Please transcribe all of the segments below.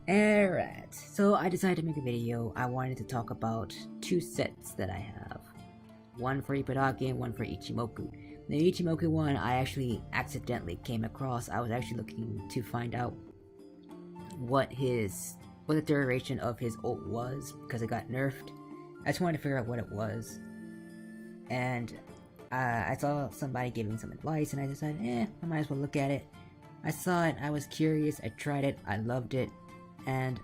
Alright, so I decided to make a video. I wanted to talk about two sets that I have. One for Ibaraki and one for Ichimoku. The Ichimoku one I actually accidentally came across. I was actually looking to find out what the duration of his ult was, because it got nerfed. I just wanted to figure out what it was. And I saw somebody giving some advice and I decided, I might as well look at it. I saw it, I was curious, I tried it, I loved it. And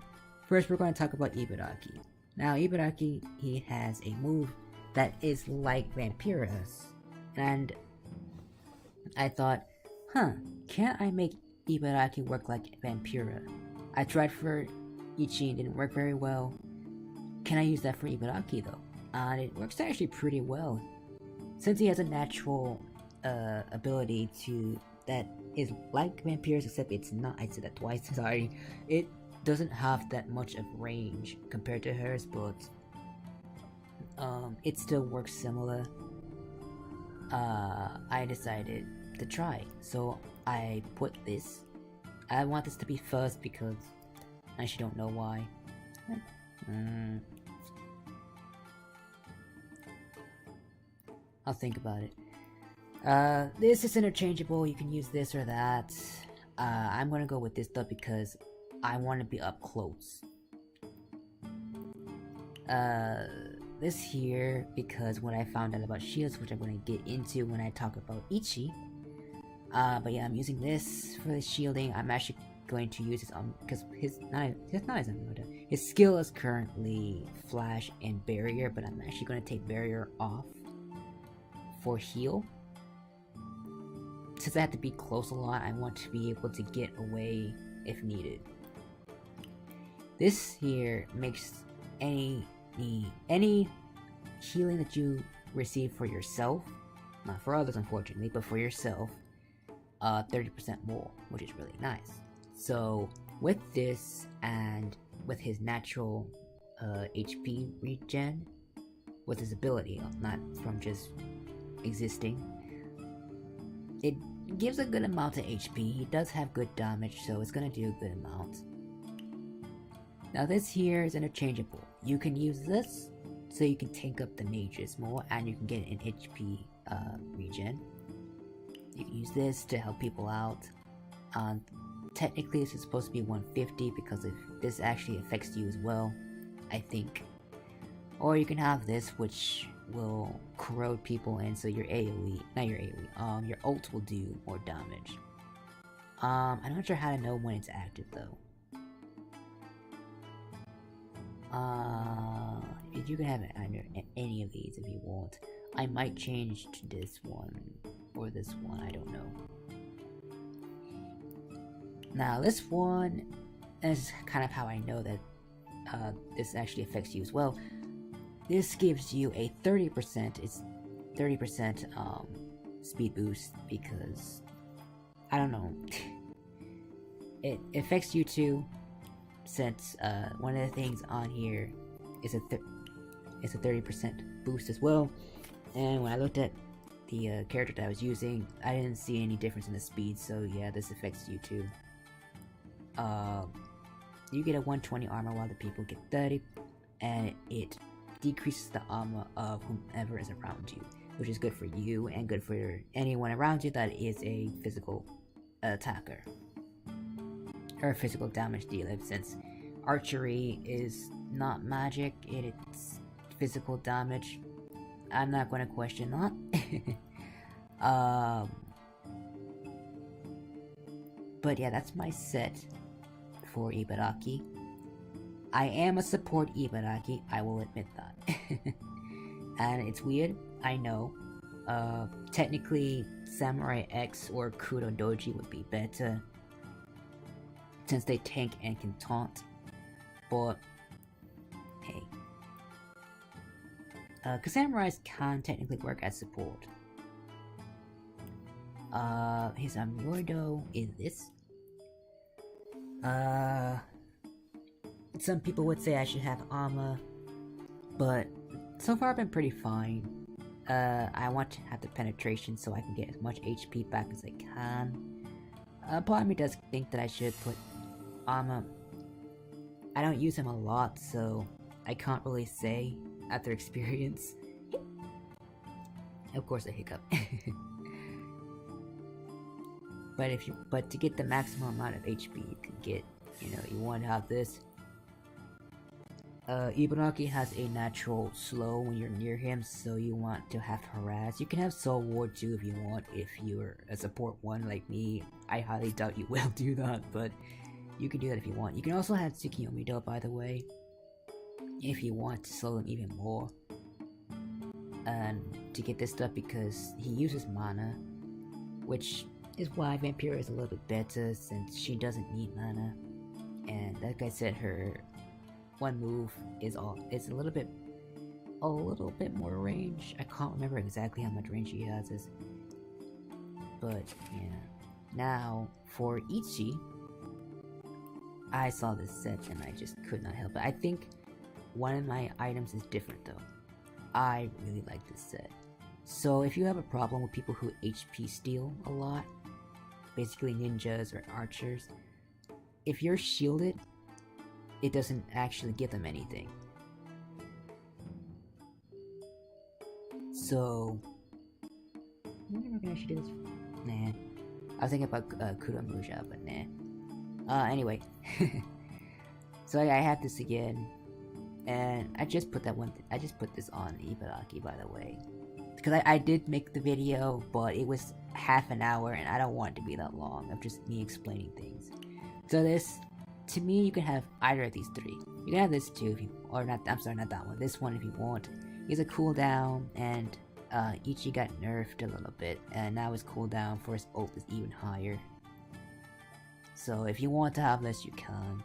first we're going to talk about Ibaraki. Now Ibaraki, he has a move that is like Vampira's. And I thought, can't I make Ibaraki work like Vampira? I tried for Ichi, it didn't work very well. Can I use that for Ibaraki though? And it works actually pretty well. Since he has a natural ability that is like Vampira's, except it's not, I said that twice, sorry. It doesn't have that much of range compared to hers, but it still works similar. I decided to try, so I put this. I want this to be first because I actually don't know why. I'll think about it. This is interchangeable, you can use this or that. I'm gonna go with this though because I want to be up close. This here because what I found out about shields, which I'm going to get into when I talk about Ichi. But yeah, I'm using this for the shielding. I'm actually going to use his because his skill is currently flash and barrier, but I'm actually going to take barrier off for heal. Since I have to be close a lot, I want to be able to get away if needed. This here makes any healing that you receive for yourself, not for others unfortunately, but for yourself, 30% more, which is really nice. So with this and with his natural HP regen, with his ability, not from just existing, it gives a good amount of HP. He does have good damage, so it's gonna do a good amount. Now this here is interchangeable. You can use this so you can tank up the mages more and you can get an HP regen. You can use this to help people out. Technically this is supposed to be 150 because if this actually affects you as well, I think. Or you can have this, which will corrode people and so your your ult will do more damage. I'm not sure how to know when it's active though. You can have it under any of these if you want. I might change to this one or this one, I don't know. Now this one, and this is kind of how I know that this actually affects you as well. This gives you a 30%, it's 30% speed boost because, I don't know, it affects you too. Since one of the things on here is a 30% boost as well, and when I looked at the character that I was using, I didn't see any difference in the speed, so yeah, this affects you too. You get a 120 armor while the people get 30, and it decreases the armor of whomever is around you, which is good for you and good for anyone around you that is a physical attacker. Or physical damage dealer, since archery is not magic, it's physical damage. I'm not going to question that. But yeah, that's my set for Ibaraki. I am a support Ibaraki, I will admit that. And it's weird, I know. Technically, Samurai X or Kuro Doji would be better, since they tank and can taunt, but hey, cause samurais can technically work as support. His Onmyoji is this. Some people would say I should have armor, but so far I've been pretty fine. I want to have the penetration so I can get as much HP back as I can. Part of me does think that I should put armor I don't use him a lot, so I can't really say after experience. Of course, a hiccup. But to get the maximum amount of HP you can get, you want to have this. Ibaraki has a natural slow when you're near him, so you want to have harass. You can have Soul Ward too if you want, if you're a support one like me. I highly doubt you will do that, but you can do that if you want. You can also have Tsukiyomi though, by the way, if you want to slow them even more. And to get this stuff because he uses mana, which is why Vampira is a little bit better since she doesn't need mana. And like I said, her one move is a little bit more range. I can't remember exactly how much range she has, but yeah. Now for Ichi, I saw this set and I just could not help it. I think one of my items is different though. I really like this set. So if you have a problem with people who HP steal a lot, basically ninjas or archers, if you're shielded, it doesn't actually give them anything. So, I wonder if I can actually do this. Nah. I was thinking about Kuramuja, but nah. Anyway. So I had this again. And I just put I just put this on Ibaraki, by the way. Because I did make the video, but it was half an hour, and I don't want it to be that long of just me explaining things. So this, to me, you can have either of these three. You can have this too if you, or not, I'm sorry, not that one. This one if you want. He has a cooldown, and Ichi got nerfed a little bit, and now his cooldown for his ult is even higher. So if you want to have this, you can.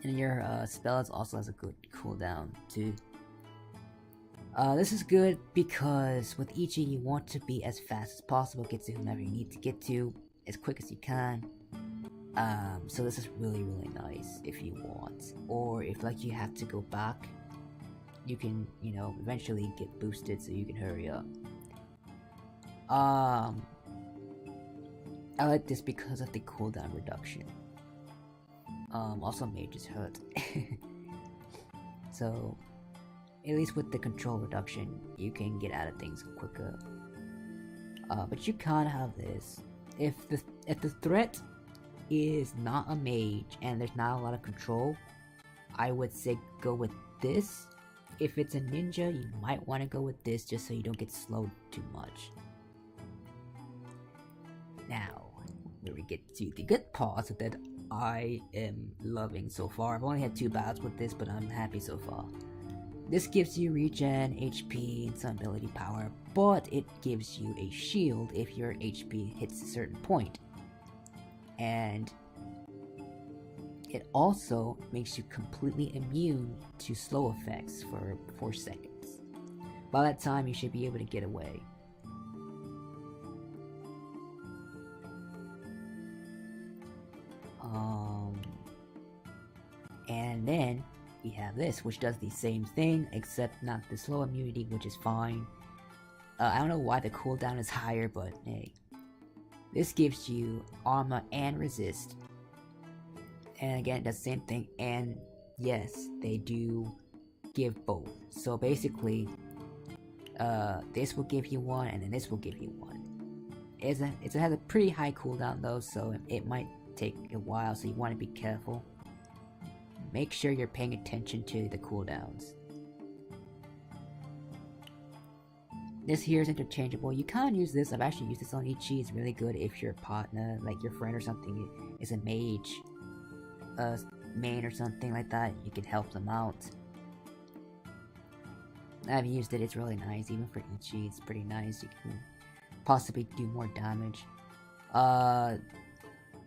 And your spells also has a good cooldown too. This is good because with Ichi you want to be as fast as possible, get to whomever you need to get to as quick as you can. So this is really nice if you want. Or if like you have to go back, you can, eventually get boosted so you can hurry up. I like this because of the cooldown reduction. Also mages hurt. So, at least with the control reduction, you can get out of things quicker. But you can't have this. If the threat is not a mage and there's not a lot of control, I would say go with this. If it's a ninja, you might want to go with this just so you don't get slowed too much. Now, where we get to the good parts that I am loving so far. I've only had 2 battles with this, but I'm happy so far. This gives you regen, HP, and some ability power, but it gives you a shield if your HP hits a certain point. And it also makes you completely immune to slow effects for 4 seconds. By that time, you should be able to get away. And then we have this, which does the same thing, except not the slow immunity, which is fine. I don't know why the cooldown is higher, but hey. This gives you armor and resist. And again, it does the same thing, and yes, they do give both. So basically, this will give you one, and then this will give you one. It has a pretty high cooldown though, so it might take a while, so you want to be careful. Make sure you're paying attention to the cooldowns. This here is interchangeable. You can use this. I've actually used this on Ichi. It's really good if your partner, like your friend or something, is a mage, main or something like that. You can help them out. I've used it. It's really nice. Even for Ichi, it's pretty nice. You can possibly do more damage.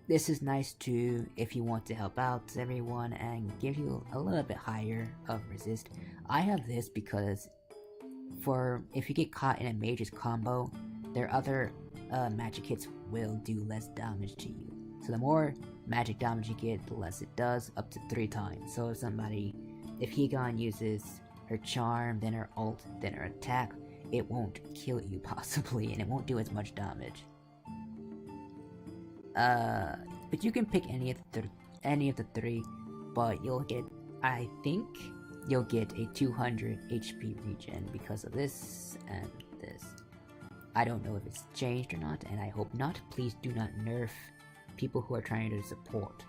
This is nice too if you want to help out everyone and give you a little bit higher of resist. I have this because if you get caught in a mage's combo, their other magic hits will do less damage to you. So the more magic damage you get, the less it does, up to 3 times. So if Higan uses her charm, then her ult, then her attack, it won't kill you possibly, and it won't do as much damage. But you can pick any of the 3. but you'll get, I think, you'll get a 200 HP regen because of this and this. I don't know if it's changed or not, and I hope not. Please do not nerf people who are trying to support.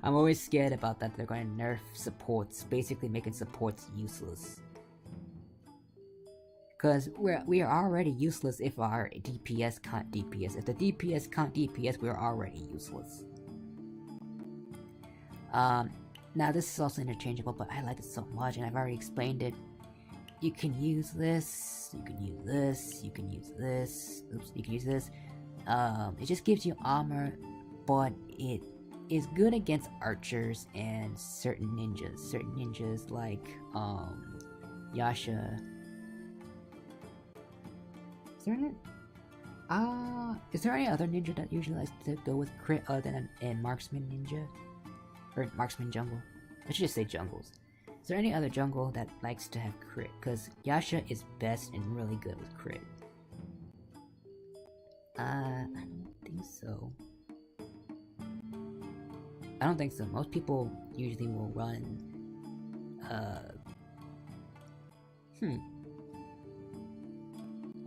I'm always scared about that. They're going to nerf supports, basically making supports useless. Because we are already useless if our DPS can't DPS. If the DPS can't DPS, we're already useless. Now this is also interchangeable, but I like it so much, and I've already explained it. You can use this, you can use this, you can use this, oops, you can use this. It just gives you armor, but it is good against archers and certain ninjas. Certain ninjas like, Yasha. Is there any other ninja that usually likes to go with crit other than a marksman ninja? Or marksman jungle? I should just say jungles. Is there any other jungle that likes to have crit? Because Yasha is best and really good with crit. I don't think so. I don't think so. Most people usually will run, I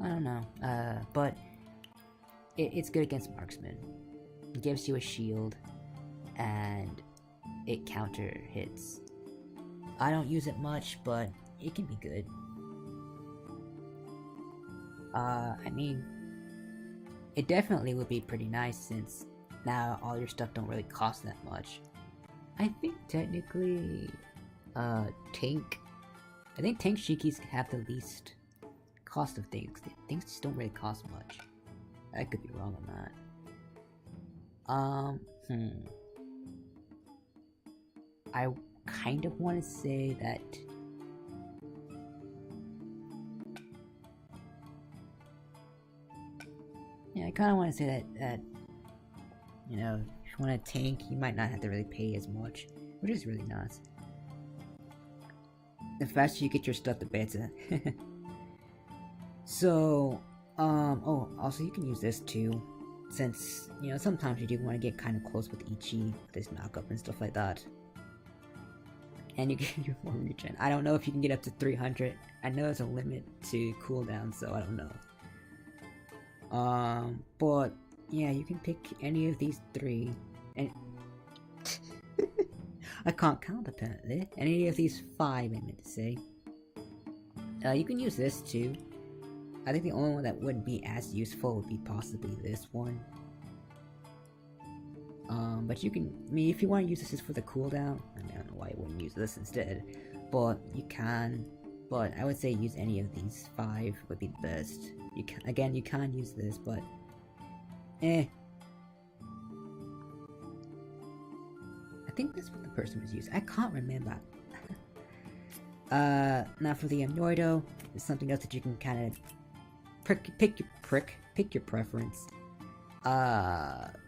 don't know. But it's good against marksman. It gives you a shield, and it counter hits. I don't use it much, but it can be good. I mean, it definitely would be pretty nice since now all your stuff don't really cost that much. I think technically, tank shikis have the least cost of things. Things just don't really cost much. I could be wrong on that. I kind of want to say that I kind of want to say that you know, if you want to tank, you might not have to really pay as much, which is really nice. The faster you get your stuff, the better. So, oh, also you can use this too, since, you know, sometimes you do want to get kind of close with Ichi, this knockup and stuff like that. And you get your more regen. I don't know if you can get up to 300. I know there's a limit to cooldown, so I don't know. But yeah, you can pick any of these three, and I can't count apparently. Any of these five, I meant to say. You can use this too. I think the only one that wouldn't be as useful would be possibly this one. But you can, I mean, if you want to use this for the cooldown, I mean, I don't know why you wouldn't use this instead, but you can. But I would say use any of these five would be the best. You can, again, you can use this, but I think that's what the person was using. I can't remember. Now for the Onmyoji, it's something else that you can kind of pick your preference.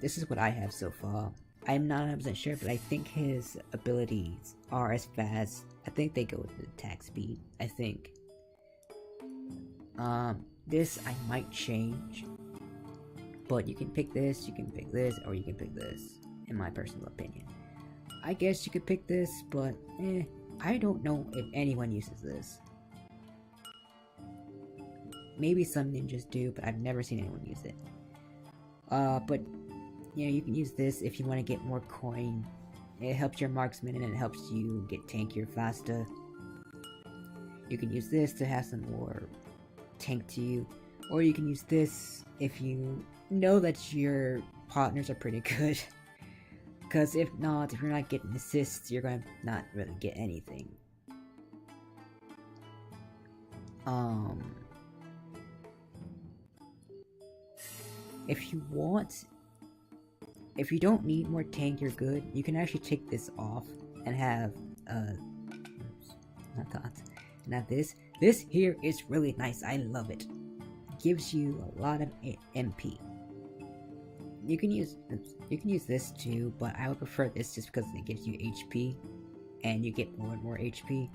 This is what I have so far. I'm not 100% sure, but I think his abilities are as fast. I think they go with the attack speed, I think. This I might change. But you can pick this, you can pick this, or you can pick this, in my personal opinion. I guess you could pick this, but I don't know if anyone uses this. Maybe some ninjas do, but I've never seen anyone use it. But you know, you can use this if you want to get more coin. It helps your marksman and it helps you get tankier faster. You can use this to have some more tank to you, or you can use this if you know that your partners are pretty good. Because if not, if you're not getting assists, you're gonna not really get anything. If you want, if you don't need more tank, you're good. You can actually take this off and have, oops, not that. Now this here is really nice. I love it. Gives you a lot of MP. You can use this too, but I would prefer this just because it gives you HP, and you get more and more HP.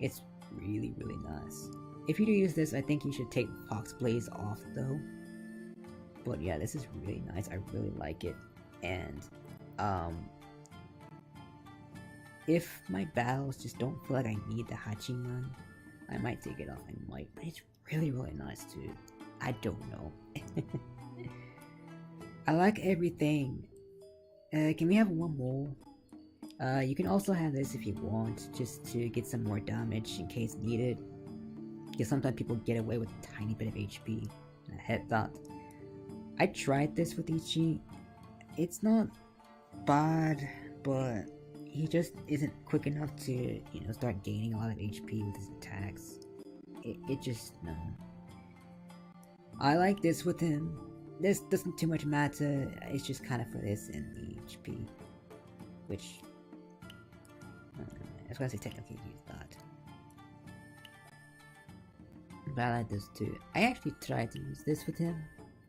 It's really, really nice. If you do use this, I think you should take Fox Blaze off though. But yeah, this is really nice. I really like it, and Um, if my battles just don't feel like I need the Hachiman, I might take it off. I might, but it's really, really nice too. I don't know. I like everything. Can we have one more? You can also have this if you want, just to get some more damage in case needed. Because sometimes people get away with a tiny bit of HP. I had that. I tried this with Ichi. It's not bad, but he just isn't quick enough to, you know, start gaining a lot of HP with his attacks. It just, no. I like this with him. This doesn't too much matter, it's just kind of for this and the HP. Which, I was gonna say technically use that. But I like this too. I actually tried to use this with him.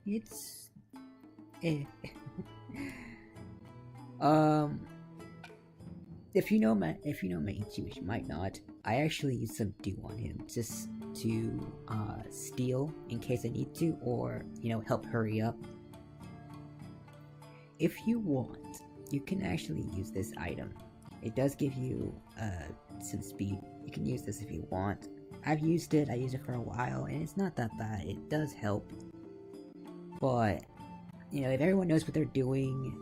It's... If you know Ichi, which you might not, I actually use some dew on him just to steal in case I need to, or you know, help hurry up. If you want, you can actually use this item. It does give you some speed. You can use this if you want. I've used it. I used it for a while, and it's not that bad. It does help, but you know, if everyone knows what they're doing,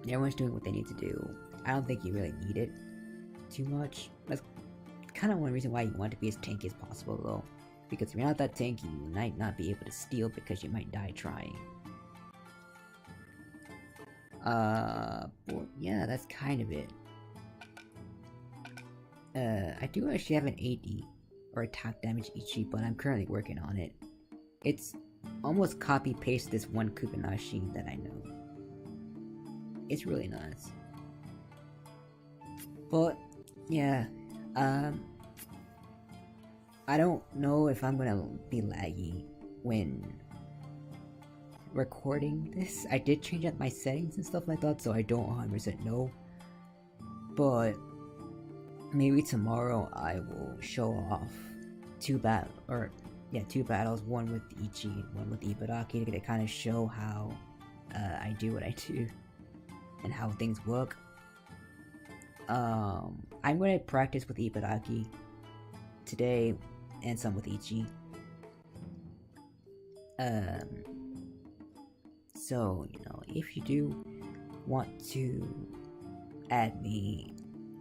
everyone's doing what they need to do, I don't think you really need it too much. That's kind of one reason why you want to be as tanky as possible, though. Because if you're not that tanky, you might not be able to steal because you might die trying. But yeah, that's kind of it. I do actually have an AD, or attack damage Ichi, but I'm currently working on it. It's almost copy-paste this one Kubanashi that I know. It's really nice. But, yeah, I don't know if I'm gonna be laggy when recording this. I did change up my settings and stuff like that, so I don't 100% know. But maybe tomorrow I will show off two battles, one with Ichi and one with Ibaraki, to kind of show how I do what I do and how things work. I'm gonna practice with Ibaraki today and some with Ichi. So, you know, if you do want to add me,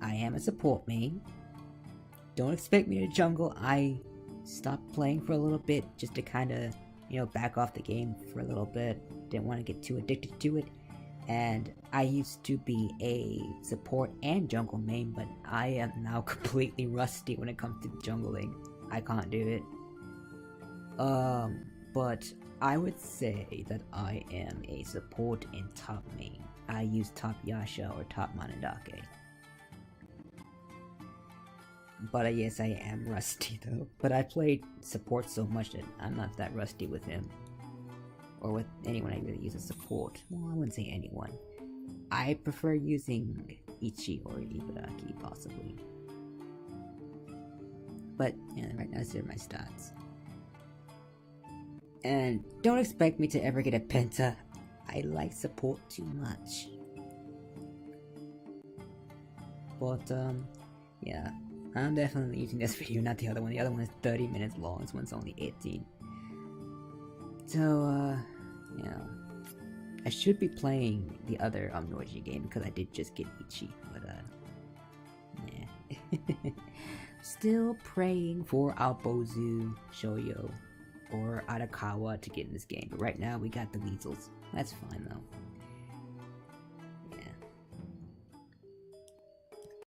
I am a support main. Don't expect me to jungle. I stopped playing for a little bit just to kind of, you know, back off the game for a little bit. Didn't want to get too addicted to it. And I used to be a support and jungle main, but I am now completely rusty when it comes to jungling. I can't do it. But I would say that I am a support and top main. I use top Yasha or top Manadake. But yes, I am rusty though. But I played support so much that I'm not that rusty with him. Or with anyone I really use as support. Well, I wouldn't say anyone. I prefer using Ichi or Ibaraki, possibly. But, yeah, right now these are my stats. And don't expect me to ever get a penta. I like support too much. But, yeah. I'm definitely using this video, not the other one. The other one is 30 minutes long, this one's only 18. So, yeah. I should be playing the other Onmyoji game because I did just get Ichi, but, yeah. Still praying for Aobozu, Shoyo, or Arakawa to get in this game, but right now we got the weasels. That's fine though.